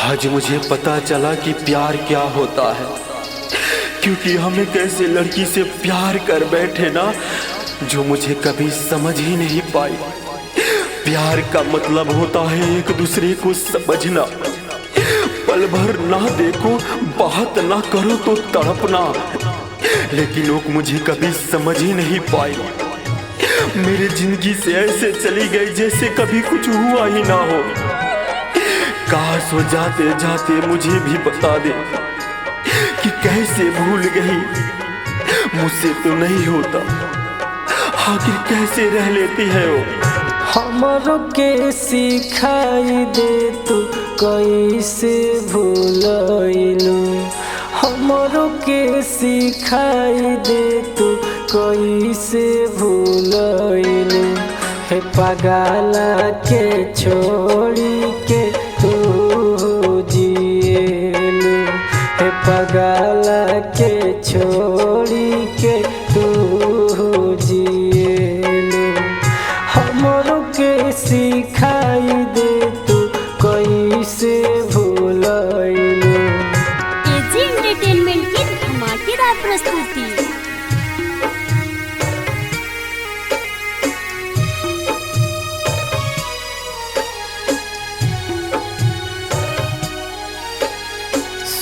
आज मुझे पता चला कि प्यार क्या होता है, क्योंकि हम एक ऐसे लड़की से प्यार कर बैठे ना जो मुझे कभी समझ ही नहीं पाई। प्यार का मतलब होता है एक दूसरे को समझना, पल भर ना देखो, बात ना करो तो तड़पना, लेकिन लोग मुझे कभी समझ ही नहीं पाए। मेरी जिंदगी से ऐसे चली गई जैसे कभी कुछ हुआ ही ना हो। काश वो जाते जाते मुझे भी बता दे कि कैसे भूल गई, मुझसे तो नहीं होता, आखिर कैसे रह लेती है वो। हमरो के सिखाई दे तू कैसे भूलैलू, हमरो के सिखाई दे तू कैसे भूलैलू। हे पगला के छोड़ी के तू जिएलू, हे पगला के छोड़ी के तू जिएलू। हमरो के सिखाई दे तू कैसे भूलैलू। एजी एंटरटेनमेंट की धमाकेदार प्रस्तुति।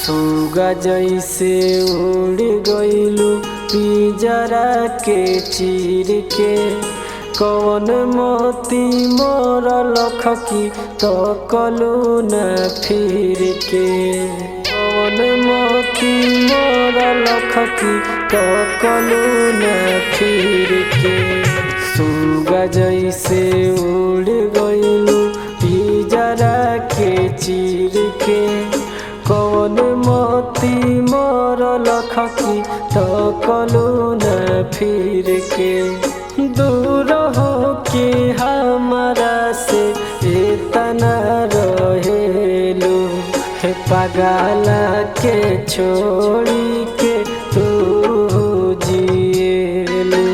सुगा जैसे उड़ गइलू पिंजरा के चीर के, कौन मोती मोर लखकी तो कलू न फिर के, कौन मोती मोर लखकी तो कलू न फिर के। सुगा जैसे उड़ गइलू पिंजरा के चीर के, कौन मोती मोर लखकी तो कलू न फिर के। दूर हो के हमारा से इतना रहेलू, हे पगला के छोड़ी के तू जिएलू,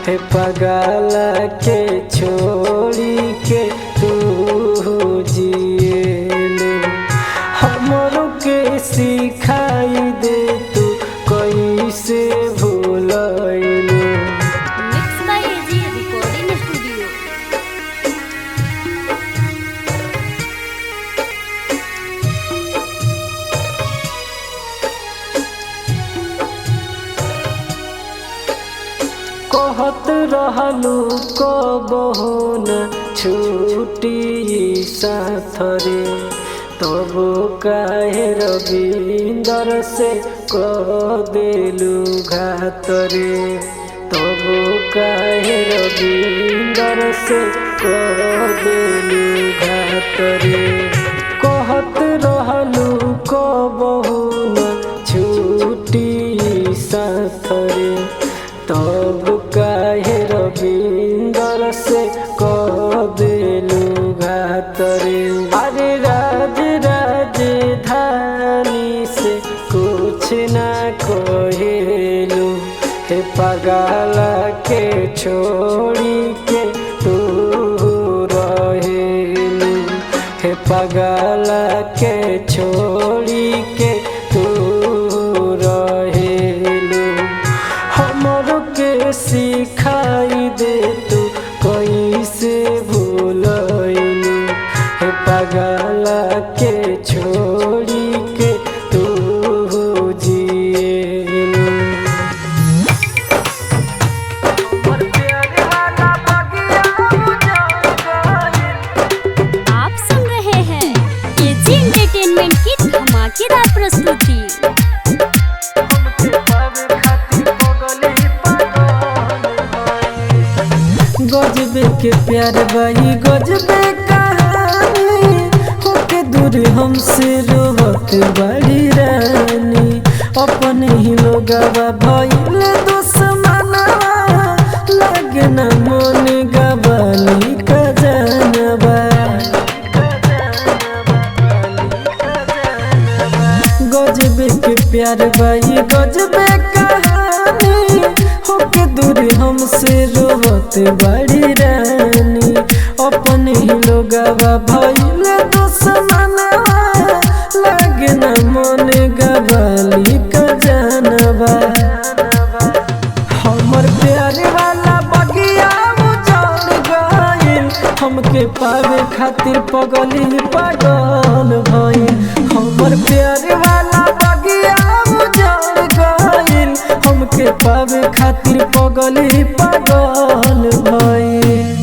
हे पगला के छोड़ी के तू जिएलू। हमरो के सिखाई दे तू कैसे भूलैलू। Mix by AG recording studio. कहत रहलू कबहू न छूटी साथ रे, तब काहे रविंदर से कह देलू घात रे, तब काहे रविंदर से कह देलू घात रे। कहत रहलू कबहू न छूटी साथ रे, तब काहे रविंदर से कह देलू घात रे। अरे राज राजधानी से कुछ ना कहेलू, हे पगला के छोड़ी के तू रहेलू, हे पगला के छोड़ी के तू रहेलू। हमरो के सिखाई दे तू कैसे भूलैलू, हे पगला के छोड़ी के तू जिएलू। आप सुन रहे हैं एजी एंटरटेनमेंट की धमाकेदार प्रस्तुति। गजबे के प्यार बाई गजबे कहानी, होके दूर हमसे रोवत बड़ी रानी। अपने ही लोगवा भइल दुश्मनवा, लगे न मन गवाली का जानवा। गजबे के प्यार बाई गजबे कहानी, होके दूर हमसे रोवत बड़ी रानी। अपने ही लोगवा भइल दुश्मनवा, न मन गवाली का जानवा हमर प्यार वाला बगिया उजड़ गइल हमके पावे खातिर पगली पागल भइल हमर प्यार वाला बगिया उजड़ गइल हमके पावे खातिर पगली पागल भइल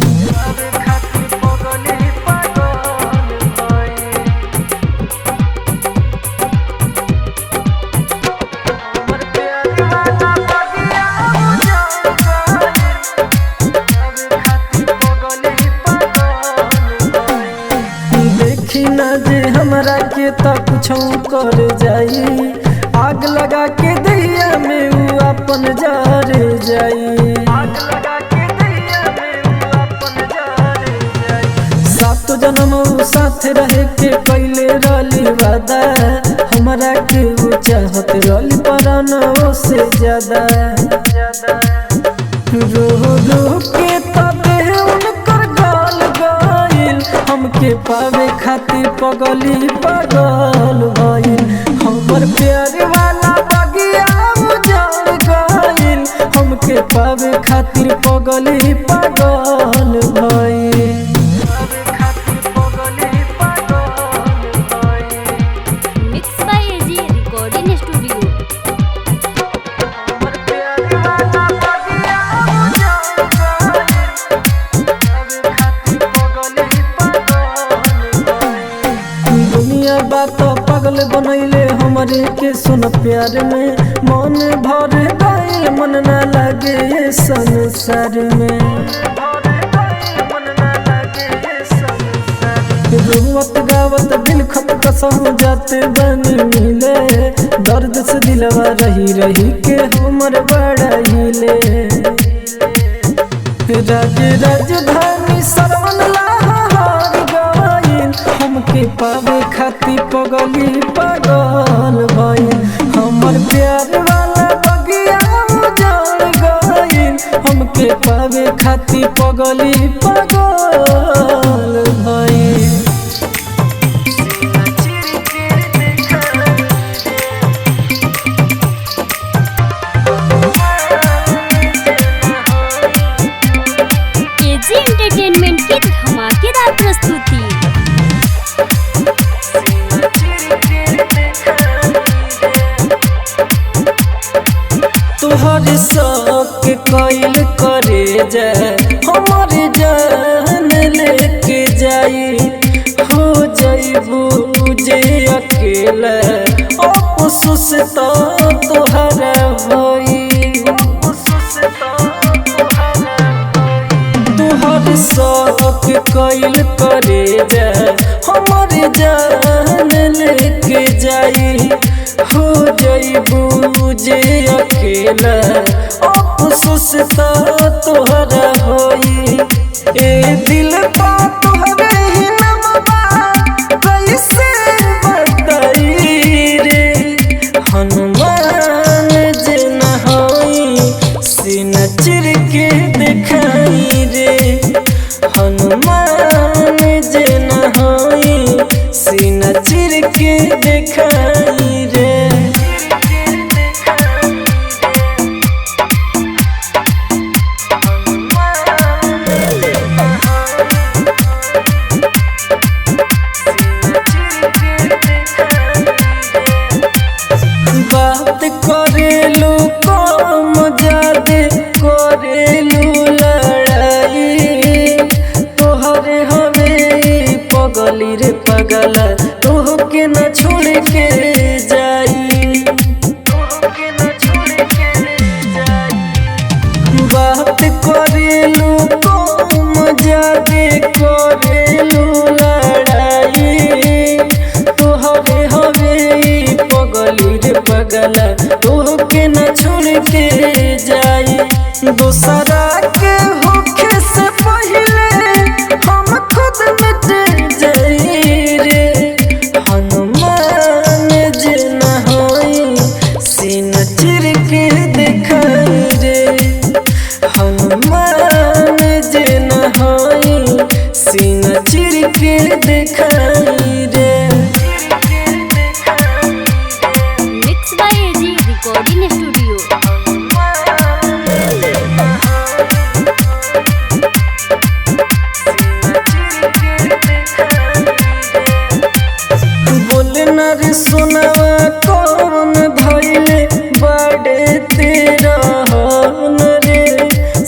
देखी ना जे हमरा के त कुछो कर जाई आग लगा के दैया में उ अपन जर जाई सात जन्म उ साथ रहे के कैले रहली वादा हमरा के उ चाहत रहली परानो से ज्यादा रो रो के तबे उनकर गाल गइल हमके पावे खातिर पगली पागल भइल हमर प्यार वाला बगिया उजड़ गइल हमके पावे खातिर पगली पागल भइल mix by AG recording studio. दुनिया बात पागल बनैले हमरे के सुन प्यार में मन भर गइल मन ना लागे संसार में रुवत गावत दिल खत कसम जाते बनी मिले दर्द से दिलवा रही रही के हमर बड़ा हिले राजधानी सरवन लाहार गइल हमके पावे खातिर पगली पागल भइल हमर प्यार वाला बगिया उजड़ गइल हमके पावे खातिर पगली पागल भइल एजी एंटरटेनमेंट की धमाकेदार प्रस्तुति। तोहर शौक कैल करे जाए हमारे जान लेके जाई हो जाइबू जे अकेला अफसोस तो तोहरा भई तोहर शौक कैल करे जाए हमारे जान लेके जाई हो जाइबू जे अकेला अफसोस तो तोहरा होई ए दिल पा तोहरे ही नमवा कैसे बताई रे हनुमान जे न होई सीना चिर के दिखाई रे हनुमान जे न होई सीना चिर के दिखाई रे बात करेलू कम ज्यादा करेलू लड़ाई तोहरे हवे पगली रे पगला तोहके न छोड़ के जाई बात करेलू कम ज्यादा करेलू लड़ाई तोहरे हवे पगली रे पगला तोहके न छोड़ के जाई दूसरा के होखे से पहले हम खुद मिट जाई रे हनुमान जे न होई सीना चिर के दिखाई रे हनुमान जे न होई सीना चिर के दिखाई रे बोले न रे सोनावा कौन धैले बड़े तेरा हन रे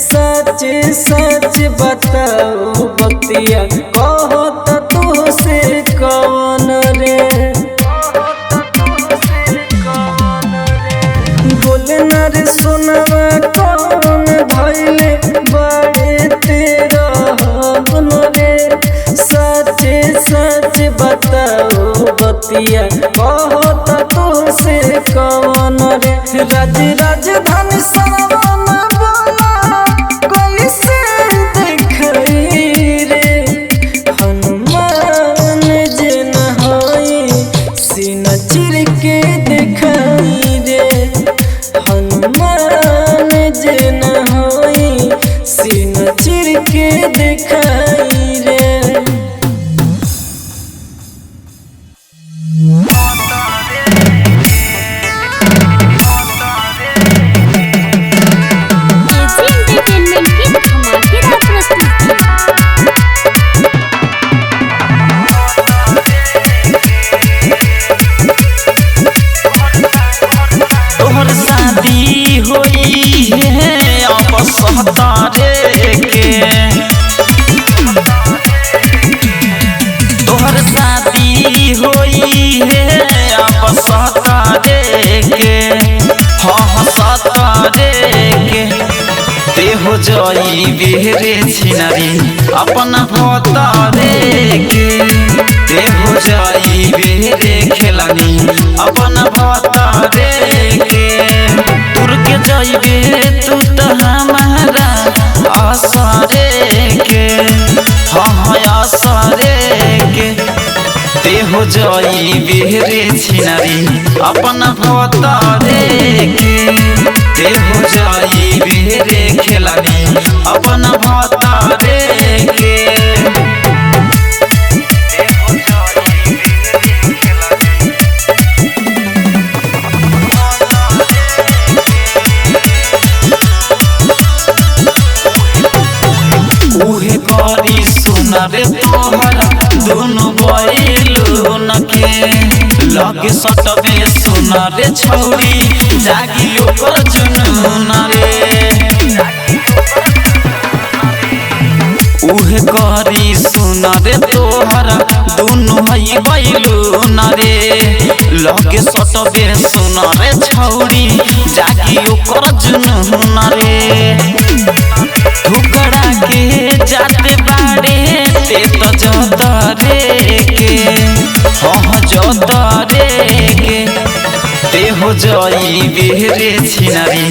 सच सच बताओ बतिया कहो तो तू से कौन रे बोले न रे सोनावा कौन धैले बड़े तेरा हन रे सच सच बताओ बतिया कहो तो तू से कौन रे राजधानी सरावना बोला कोई से देखई रे हनुमान जे नहाई सीना चिर के देखई रे हनुमान जे नहाई सीना चिर के देखई रे तोहर शादी होई है अब सहतारे के तोहर शादी होई है अब सहतारे के हाँ सहतारे के ते हो जाई बेरे छिनारी अपन भतारे के ते हो जाई बेरे खेलानी अपन भतारे के तुर के जाइबे तू तो हमारा आसरे के हाँ आसरे के ते हो जाई बेरे छिनारी अपन भतारे के ते हो जाई बेरे खेलानी अपन भतारे के उहे करी सुना रे तोहर दोनों बैलून के लगे सटबे सुना रे छौरी जागी ओकर जुनून रे उहे करी सुना रे तोहर दोनों बैलून रे लगे सटबे सुना रे छौरी जागी ओकर जुनून रे ठुकरा के जाते बाड़े ते तो जतरे के हाँ जतरे के ते हो जाई बेरे छिनारी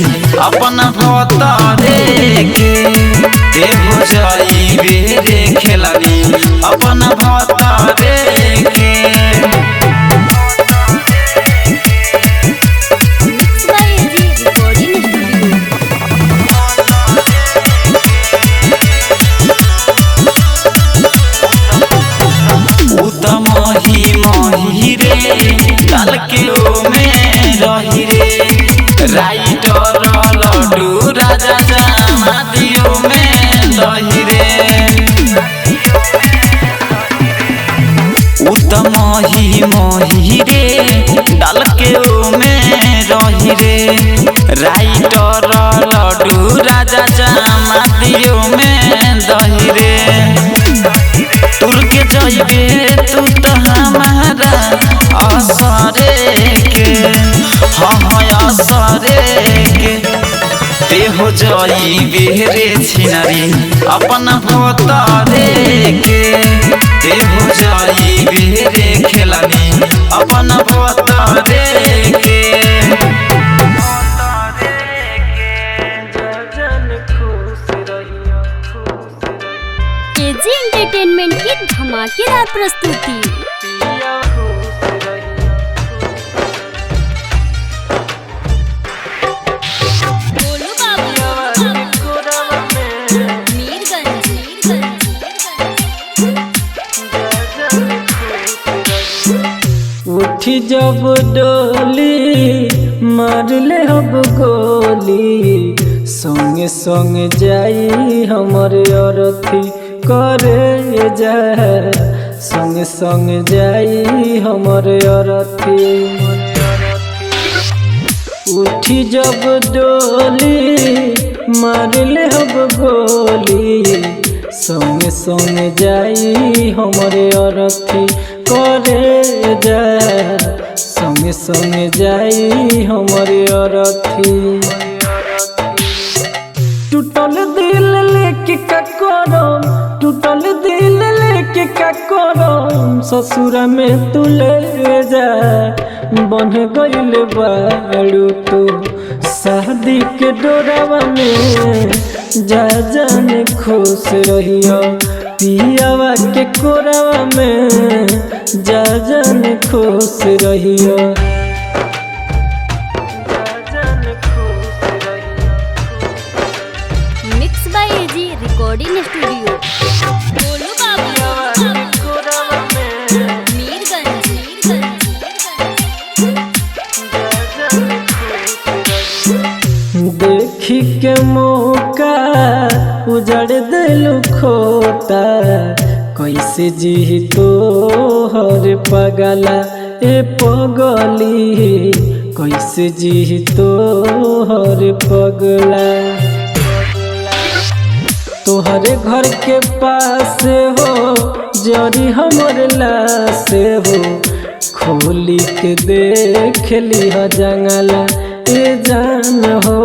अपन भतारे के ते हो जाई बेरे खेलानी अपन भतारे के मही रे डाल के ओ में रही रे राइटर लड्डू राजा जामादियो में रही रे मही रे डाल के ओ में रही रे राइटर लड्डू राजा जामादियो में दही रे तुर के जाइबे तू तो हमारा आसरे के हाँ आसरे के ते हो जाई बेरे छिनारी अपन भतारे के ते हो जाई बेरे खेलानी अपन भतारे के केजी एंटरटेनमेंट की धमाकेदार प्रस्तुति। बोलो बाबू मीरगंज उठी जब डोली मार ले हब गोली संगे संगे जाई हमर अरथी करे जा संग संग जाई हमर अरथी। उठी जब डोली मारले हब गोली, संग संग जाई हमर अरथी करे जा, संग संग जाई हमर अरथी। टूटल दिल लेके का करम, टूटल दिल लेके का करम, ससुर में तू ले जा, बन गइल बारू तू शादी के डोरावा में, जा जाने खुश रहियो पियावा के कोरावा में, जा जाने खुश रहियो। Mix by AG recording studio. Golu Babu Mirganj. देखी के मौका उजड़ दिल खोता, कैसे जी तो हर पगला ए पगली, कैसे जी तो हर पगला। तोहरे घर के पास हो जरी हमर लाश हो, खोली के देख लिहा जंगला ए जान हो,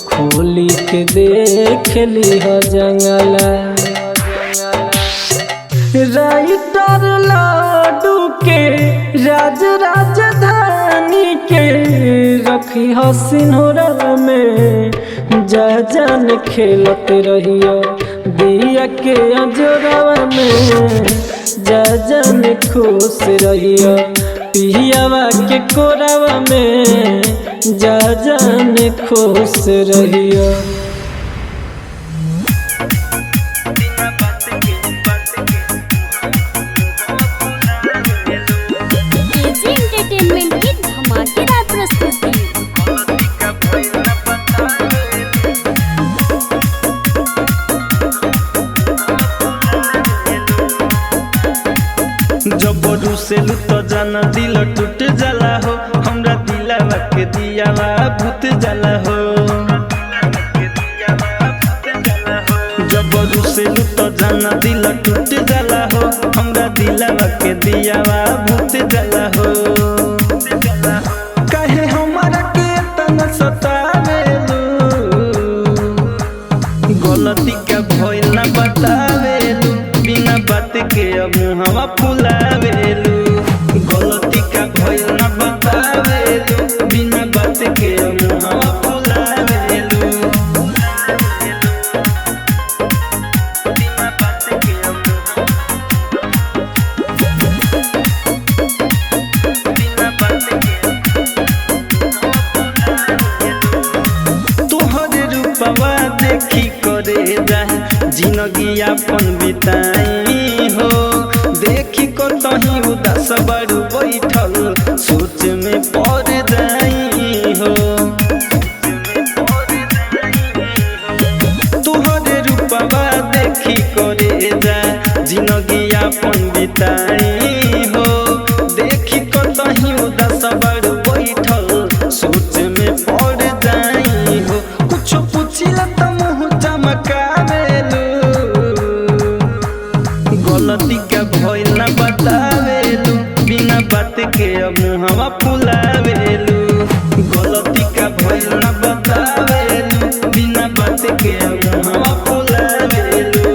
खोली के देख लिहा जंगला। राइटर लाडू के राज राजधानी के रखी सिन्होरा में, जा जान खेलत रहियो दिया के अजोरावा में, जा जान खुश रहियो पियावा के कोरावा में, जा जान खुश रहियो। एजी एंटरटेनमेंट की धमाकेदार प्रस्तुति। जब रुसेलू तो जाना दिल टूट जाला हो, हमरा दिलावा के दियावा भूत जाला हो। जब रुसेलू तो जाना दिल टूट जाला हो, हमरा दिलावा के दियावा भूत जाला हो। काहे हमरा के तना सतावेलू, गलती का भइल ना बतावेलू, बिना बात के अब मुहवा फुलावेलू, गलती का भइल ना बतावेलू, बिना बात के अब मुहवा फुलावेलू, बिना बात के अब बिना बात के तोहरे रूपवा देखी करे जा, जिंदगी अपन बिताई हो। देखी को तही उदास बड़ू बैठल, सोच में पड़ जाई हो। तोहरे रूपवा देखी करे जा, जिंदगी अपन बिताई हो। देखी को तही उदास बड़ू बैठल, सोच में पड़ जाई हो। कुछ पूछिला त मुँह चमकावेलू, गलती का भइल ना बतावेलू, बिना बात के अब मुहवा फुलावेलू, गलती का भइल ना बतावेलू, बिना बात के अब मुहवा फुलावेलू,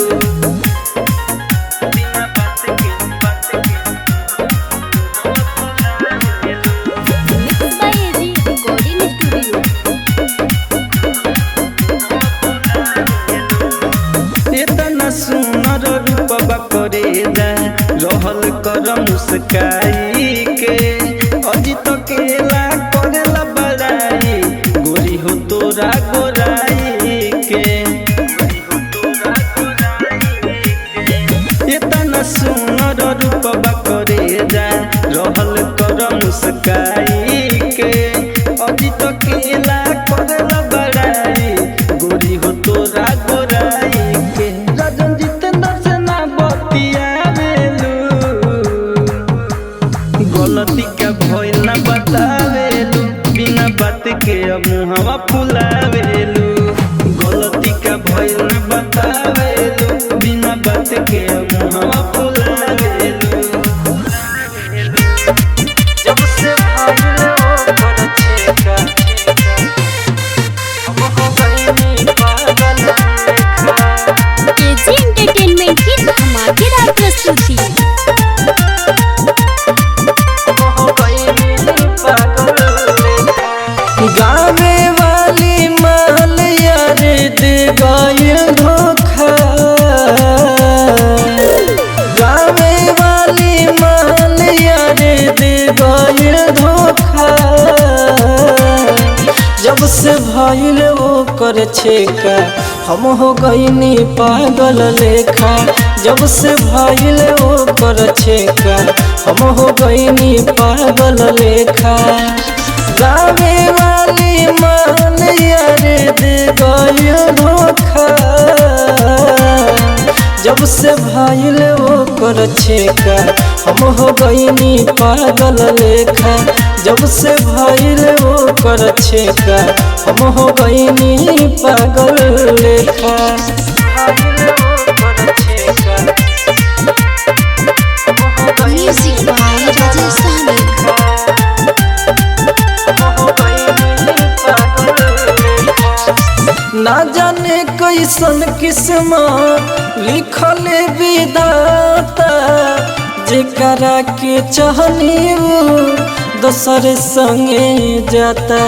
बिना बात के mix by AG recording studio. इतना सुनर रूपवा करे जा, रहल कर मुस्काई के, अजी तो केला करेला बड़ाई, गोरी हो तोरा गोराई के। इतना सुनर रूपवा करे जा, रहल कर मुस्काई के, अजी तो केला करेला बड़ाई, गोरी हो तोरा गोराई के। राजन जितेंद्र से ना बतियावेलू, गलती का भइल ना बतावेलू बिना बात के अब मुहवा फुलावेलू गलती का भइल ना बतावेलू बिना बात के अब मुहवा फुलावेलू जब से भागले वो कर छेका हम हो गईनी पागल लेखा केजी एंटरटेनमेंट की धमाकेदार प्रस्तुति। गावे वाली माल यार दे गइल धोखा गावे वाली माल यार दे गइल धोखा जब से भइल वो कर छेका हम हो गईनी पागल लेखा जब से भइल वो कर छेका हम हो गईनी पागल लेखा गावे वाली मान यार दे गइल धोखा जब से भइल वो कर छेका हम हो गईनी पागल लेखा जब से भइल वो कर छेका हम हो गईनी पागल लेखा म्यूजिक बाय राजस्थानी। ना जाने कैसन किस्मत लिखल विधाता जेकरा के चाहनी वो दोसर संगे जाता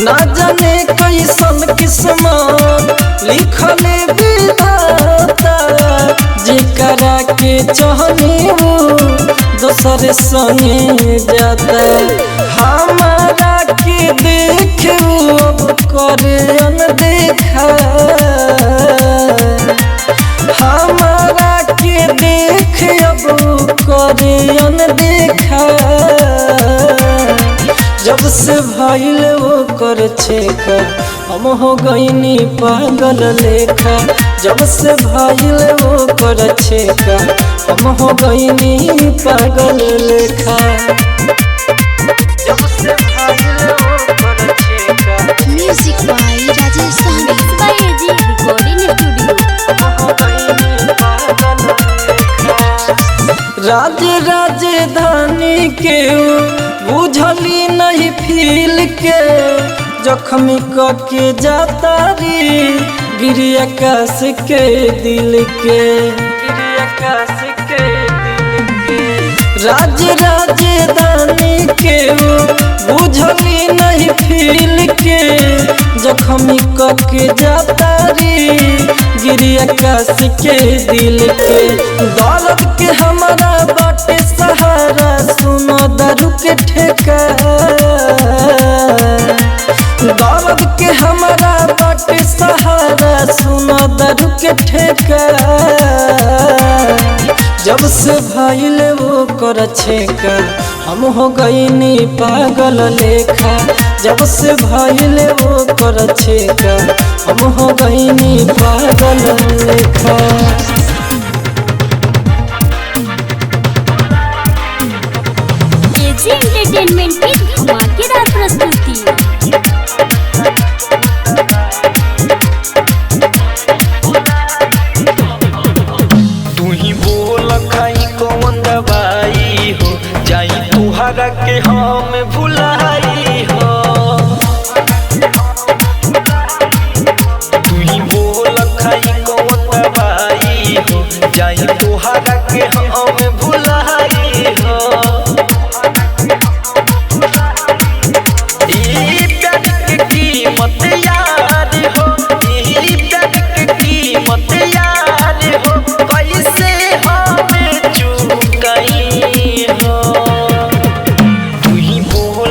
ना जाने कैसन किस्मत लिखल विधाता जेकरा के चाहनी वो दोसर संगे जाता हमारा के देख अब करे अनदेखा हमारा के देख अब करे अनदेखा जब से भइल वो कर छेका हम हो गईनी पागल लेखा जब से भइल वो कर छेका हम हो गईनी पागल लेखा जब से भइल वो कर छेका music by Rajasthani. Mix by AG recording studio. Raj Rajdhani के बुझली नहीं फील के जख्मी के जाता री गिरी आकाश के दिल के राज राजधानी के बुझली नहीं फील के जख्मी के जाता री गिरी आकाश के दिल के दौलत के हमारा बाटे सहारा सुनो दारू के ठेका दौलत के हमारा बाटे सहारा सुनो दारू के ठेका जब से भइल वो कर छेका हम हो गईनी पागल लेखा जब से भइल वो कर छेका हम हो गईनी पागल लेखा केजी एंटरटेनमेंट की धमाकेदार प्रस्तुति। तू ही बोल खाई कौन दवाई हो जाई तुहरा के हम भुलाई हो तू ही बोल खाई कौन दवाई हो जाई तुहरा के हम भुलाई हो ई प्यार के कीमत यार हो ई प्यार के कीमत यार हो कैसे हम चुकाई हो तू ही बोल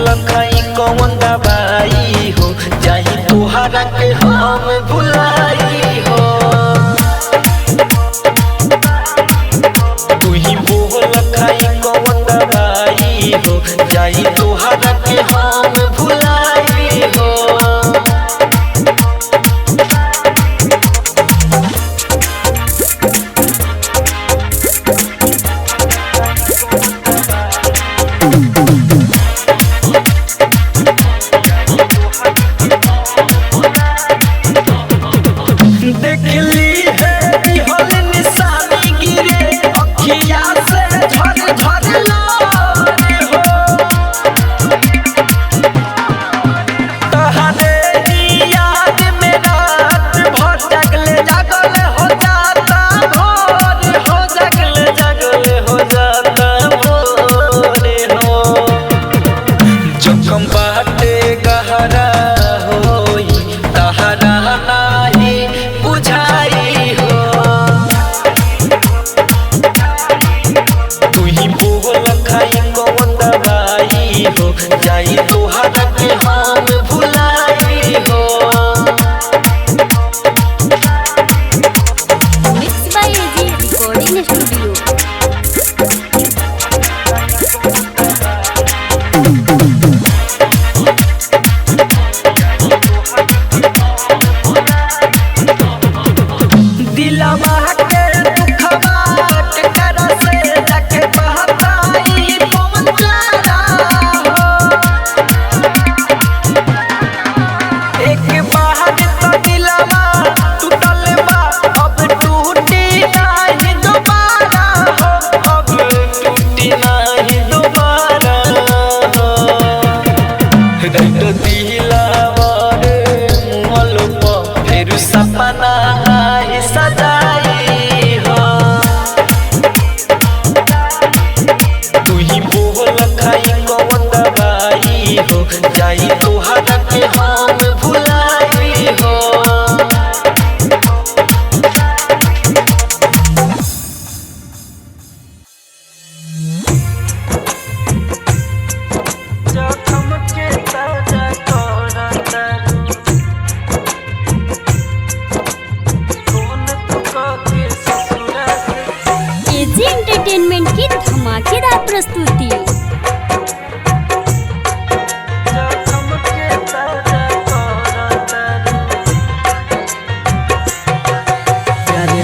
एंटरटेनमेंट की धमाकेदार प्रस्तुति।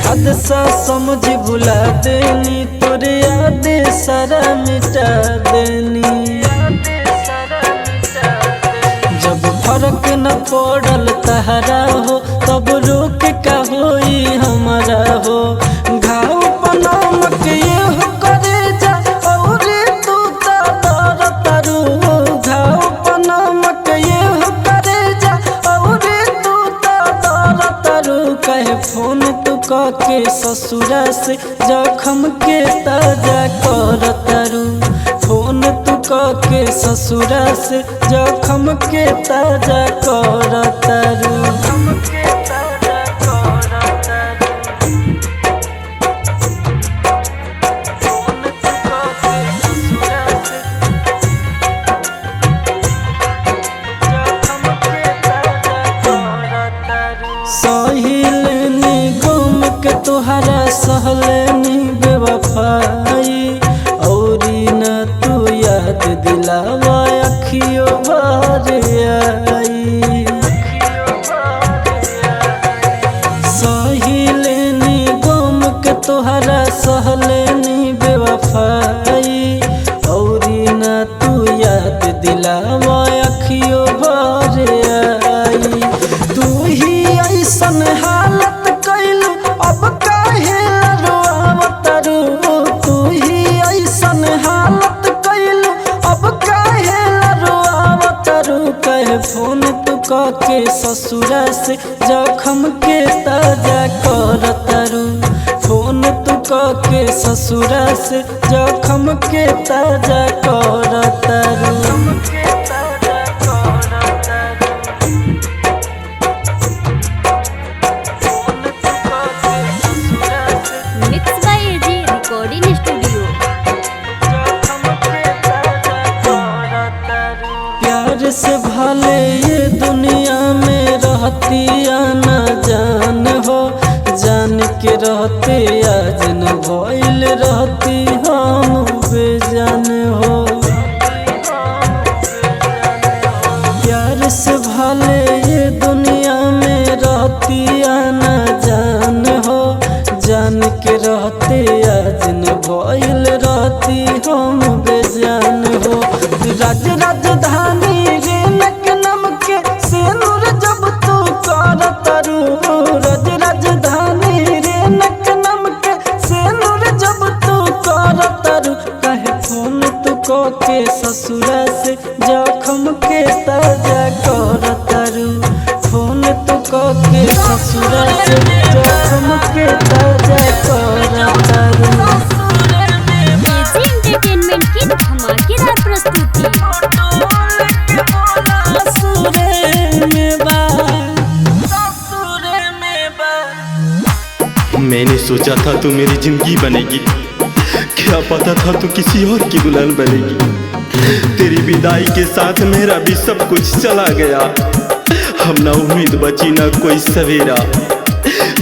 हद सा समझ बुला देनी तोरे याद सारा मिटा देनी। जब फर्क न पड़ल तहरा हो तब रोक का होई हमारा हो। घाव पनामक ये हो करे जा और तू तर तरु। घाव पनामक ये हो करे जा और तू तर तरु। कहे फोन तू के ससुरा से जखम के ताजा कर तरु। फोन तू के ससुरा से जखम के ताजा कर तरु। सहिलनी गुम के तुहरा सहलनी बेवफाई। औरी न तू याद दिलावा अखियो बार आई। सहिलनी गुम के तुहरा सहलनी बेवफाई। औरी न तू याद दिलावा अखियो बार आई। तू ही ऐसन हालत कैलू अब काहे रोवतरू। तू ही ऐसन हालत कैलू अब काहे रोवतरू। कहे फोन तू के ससुरा से जखम के ताजा कर तरु। फोन तू के ससुरा से जखम के ताजा कर तरु। Mix by AG recording studio. प्यार से भले ये दुनिया में रहती आना जान हो। जान के रहते आज न भइल रहती हम बेजान हो। प्यार से भले ये दुनिया में रहती आना जान हो। जान के रहते आज न भइल रहती हम बेजान हो। राज राजधानी रे नक नम के सेनुर जब तू कर तरु। राज राजधानी रे नक नम के सेनुर जब तू कर तरु। कहे फोन तू के ससुरा से जखम के ताजा कर तरु। फोन तू के ससुरा से जखम के ताजा कर तरु। एजी एंटरटेनमेंट की धमाकेदार प्रस्तुति। मैंने सोचा था तू मेरी जिंदगी बनेगी, क्या पता था तू किसी और की दुल्हन बनेगी। तेरी विदाई के साथ मेरा भी सब कुछ चला गया। हम ना उम्मीद बची ना कोई सवेरा।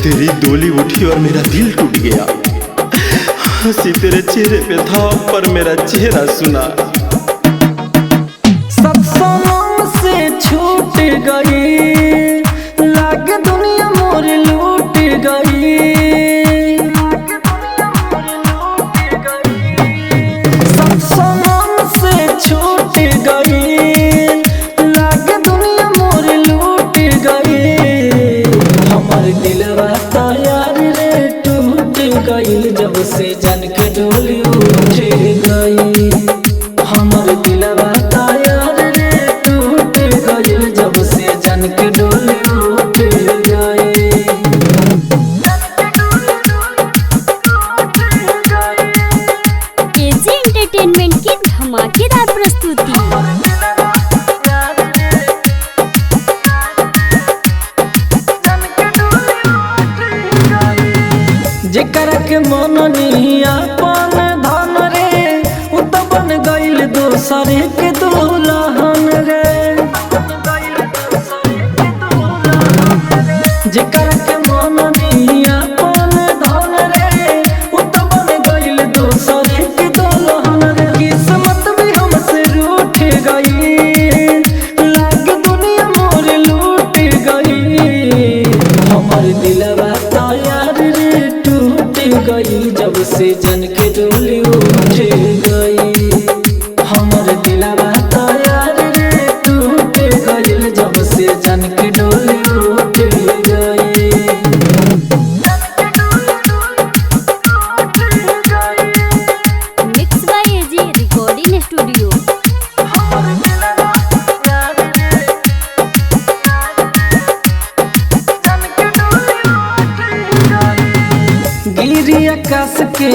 तेरी डोली उठी और मेरा दिल टूट गया। हंसी तेरे चेहरे पे था पर मेरा चेहरा सुना। सब सनम से छूट गई लागे दुनिया मोर लूट गई। सब सनम से छूट गई लागे दुनिया मोर लूट गई। हमार दिलवा तैयार रे टूट गई जब से जन के डोली उठ गई। हमर दिलवा तैयार रे टूट गई जब से जन के डोली उठ गई। एजी एंटरटेनमेंट की धमाकेदार प्रस्तुति। जेकरा के मननी अपन धन रे उ तो बन गइल दोसर के दुल्हन रे। जेकरा के मननी अपन धन रे उ तो बन गइल दोसर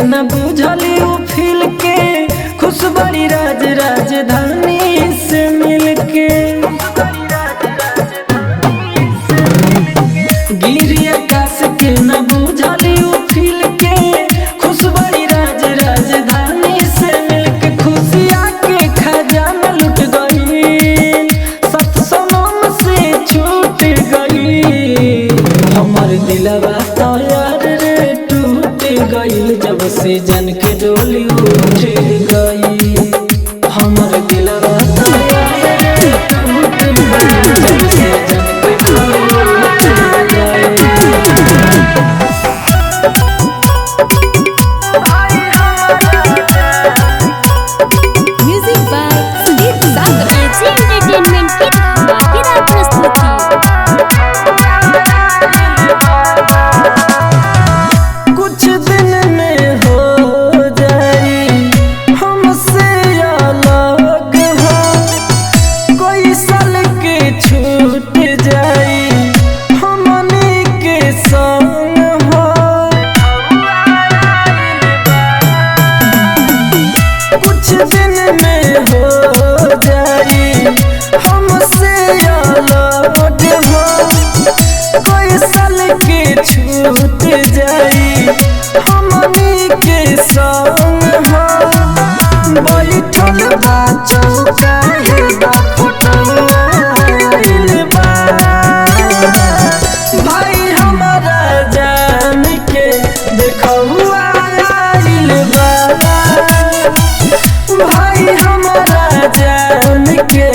न बुझली उ फील के, खुश बड़ी राजधानी से मिलके। गिरी आकाश के न बुझली उ फील के, खुश बड़ी राजधानी से मिलके। खुशियाँ के खजाना लुट गई, सत सनम से छूट गई। हमर दिलवा तो यार रे टूट गईल, जब से जन के डोली उठ गई। हमर दिलवा तो यार रे टूट गईल, जब से जन के डोली उठ गई। Music by Sudeep Sagar. AG entertainment की धमाकेदार प्रस्तुति। कुछ दिन में हो जाई हमसे अलग हो, कोई साल के छूट जाई हमनी के संग हो। कुछ दिन में हो जाई हमसे अलग हो, कोई साल के छूट जाई हमनी के संग हो। बैठल बा चौकाहे बा फोटोआ आइल बा, भाई हमारा जान के देखौआ आइल बा। भाई हमारा जान के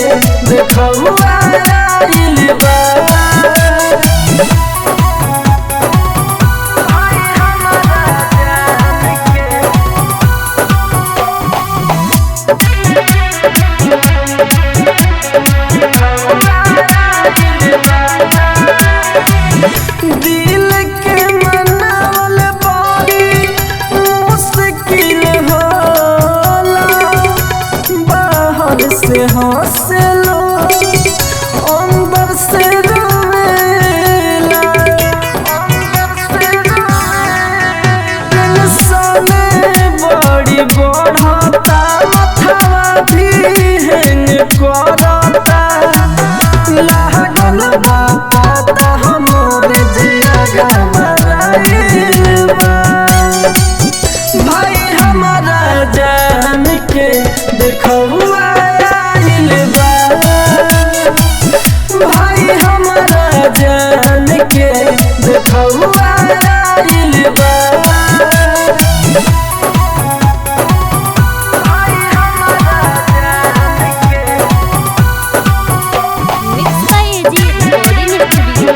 देखौआ आइल बा। दिल के मनावल बड़ी मुश्किल होला, बाहर से हंसलो अंदर से रोवेला। टेंशन बड़ी बढ़ता, माथवा भी हैंग करता। लागल बा पता हमर जिया घबराइल बा। भाई हमारा जान के देखौआ आइल बा। भाई हमारा जान के देखौआ आइल बा। Mix by AG recording studio.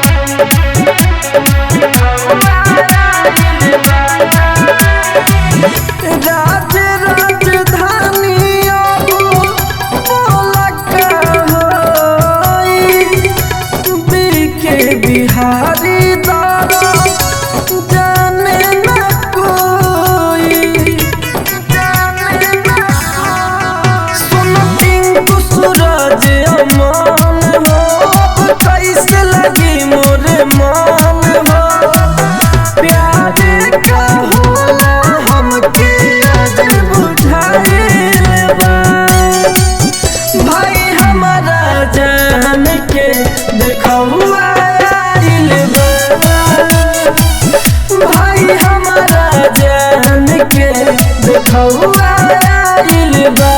Raj Rajdhani अब बोला होई, बीके बिहारी दादा जाने न कोई। सुन टिंकू सूरज अमन हो, अब कैसे लगी मोर मन हो। प्यार का होला हमके आज बुझाइल बा। भाई हमारा जान के देखौआ आइल बा। भाई हमारा जान के देखौआ आइल बा।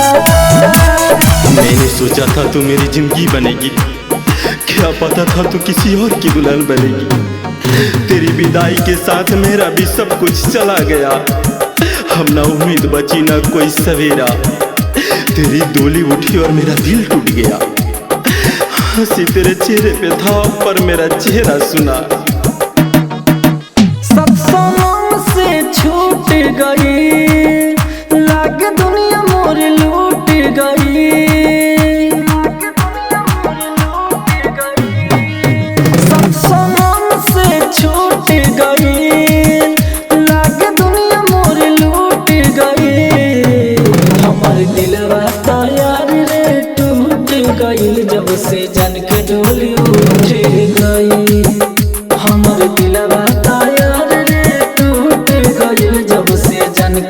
मैंने सोचा था तू मेरी जिंदगी बनेगी, क्या पता था तू किसी और की दुल्हन बनेगी। तेरी विदाई के साथ मेरा भी सब कुछ चला गया, हम ना उम्मीद बची ना कोई सवेरा। तेरी डोली उठी और मेरा दिल टूट गया। हंसी तेरे चेहरे पे था पर मेरा चेहरा सुना। सब सनम से छूट गई, लागे दुनिया मोर लूट गई। सब सनम से छूट गई, लागे दुनिया मोर लूट गई। हमर दिलवा तो यार रे टूट गईल, जब से जन के डोली उठ गई। हमर दिलवा तो यार रे टूट गईल, जब से जन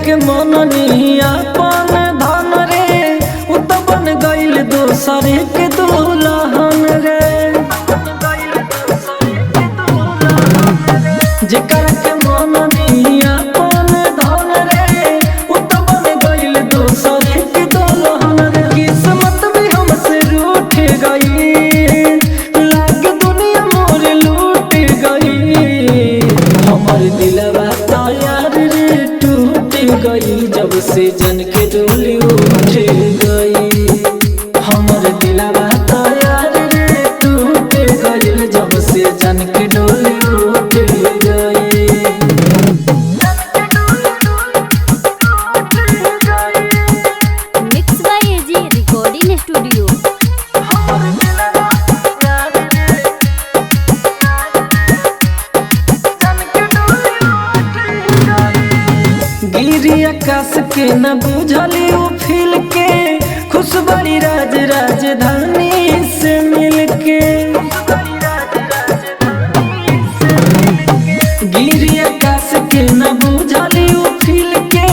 के मननी अपन धन रे उ तो बन गइल दोसरे के दुल्हन रे जेकर के मननी अपन धन रे उ तो बन गइल दोसरे के दुल्हन रे किस्मत भी हमसे रूठ गई लाग दुनिया मोर लूट गई हमर दिलवा तो यार रे टूट गई जब से जन के डोली उठ गई हमर दिलवा तो यार रे टूट गई जब से जन के डोली उठ गई mix by AG recording studio. गिरी आकाश के न बुझली उ फील के खुश बड़ी राजधानी से मिलके गिरी आकाश के न बुझली उ फील के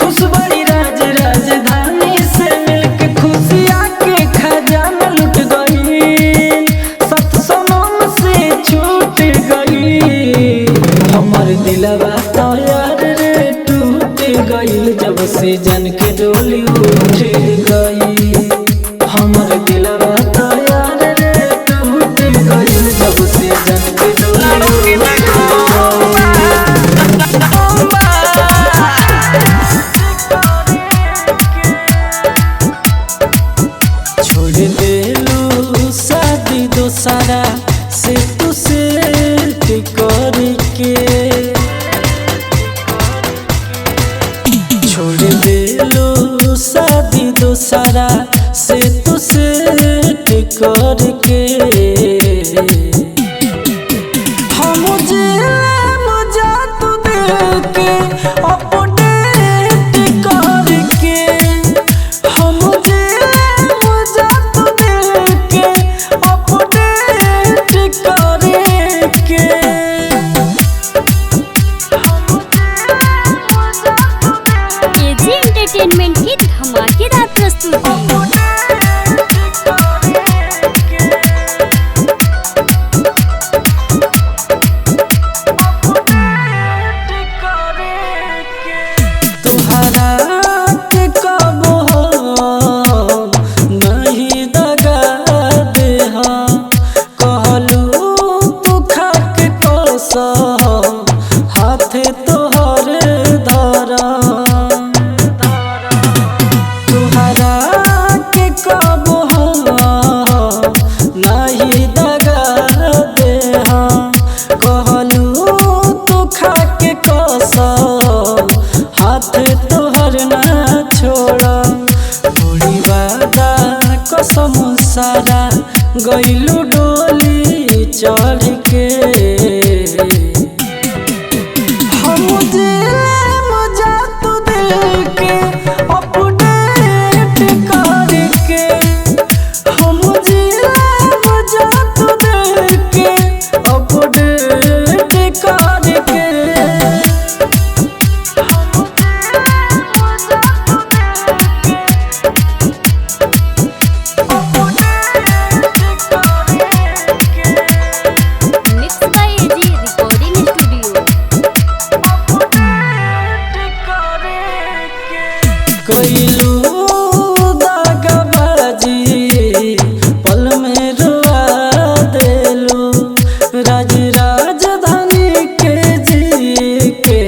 खुश बड़ी राजधानी से मिलके खुशिया के खजाना लुट गई सत सनम से छूट गई हमर दिलवा तो यार रे टूट गई जब से जन के डोली उठ गई हमर दिलवा तो यार रे टूट गई जब से जन के डोली उठ गई छोड़ देलू शादी दोसारा से तू सेट करके छोड़ देलू शादी दोसारा से तू सेट करके हम मुझे तू देके अपडेट करके हम मुझे तू देके अपडेट करके एजी एंटरटेनमेंट की धमाकेदार प्रस्तुति। तुहरा के कबो नहीं दगा देहा कहलू तू खा के कसम हाथे तोहर धरा तुहरा के कबो नहीं दगा देहा कहलू तू खा के कसम हाथ तोहर ना छोड़ा थोड़ी वादा कसम सारा गइलू डोली चढ़ के हम मुझे तू दिल के अपडेट करके हम मुझे तू दिल के अपडेट करके mix by AG recording studio. कइलू दागबाजी पल में रुआ देलू राजधानी के जी के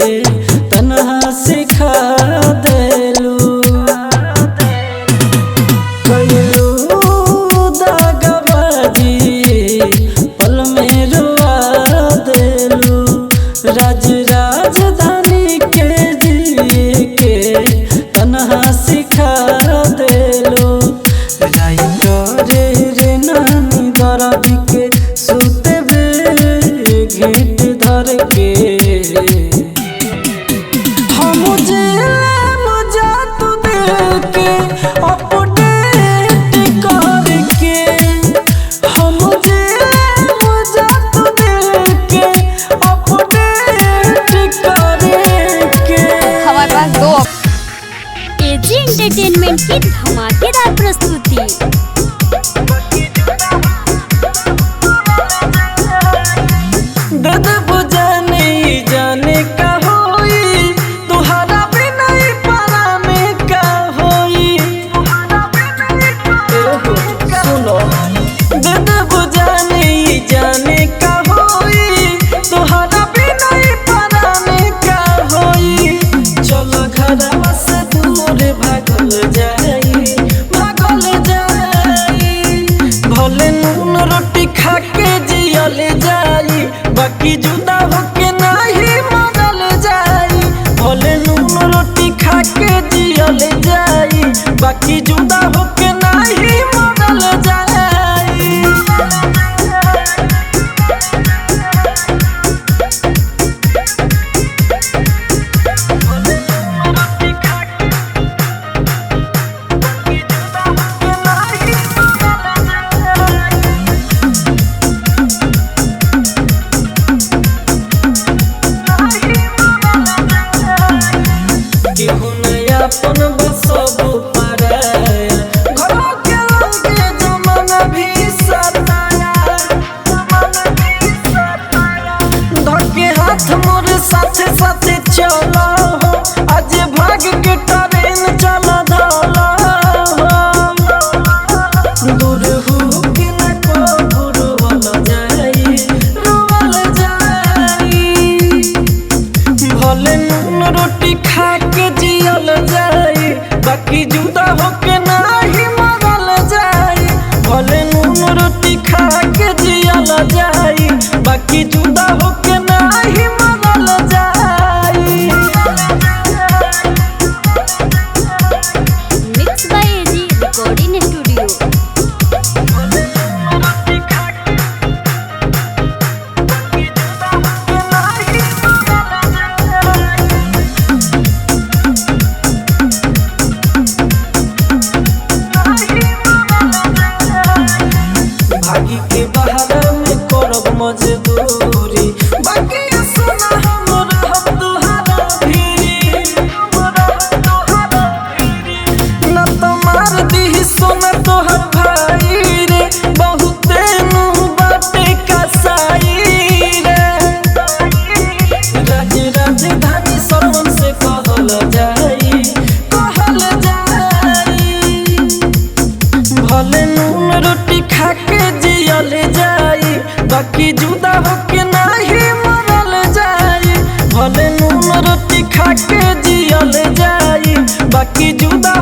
तन्हा सिखा देलू कइलू दागबाजी पल में रुआ देलू राजधानी के जी के तन्हा सिखा देलू राइटरे रे नानी दर्द के सुते बे घेट धर के हम मुझे तू देके अपडेट करके हम मुझे तू देके अपडेट करके हमारे पास दो रोटी खा के जियल जाई, बाकी जुदा होके नाही मरल जाई। भले नून रोटी खा के जियल जाई, बाकी जुदा होके नाही मरल जाई। Mix by AG recording studio. भागी के बहारा में करब मजदूरी, बाकी सुना हम रहब तुहारा भीरी। न तो मार दीही सोना तोहर भाई रे, बहुते नु बाटे कसाई रे। राजधानी सरवन से कहल जाई, कहल जाई। भले नून रोटी खा के जियल जाई, बाकी जुदा होके नाही मरल जाई। भले नून रोटी खा के जियल जाई, बाकी जुदा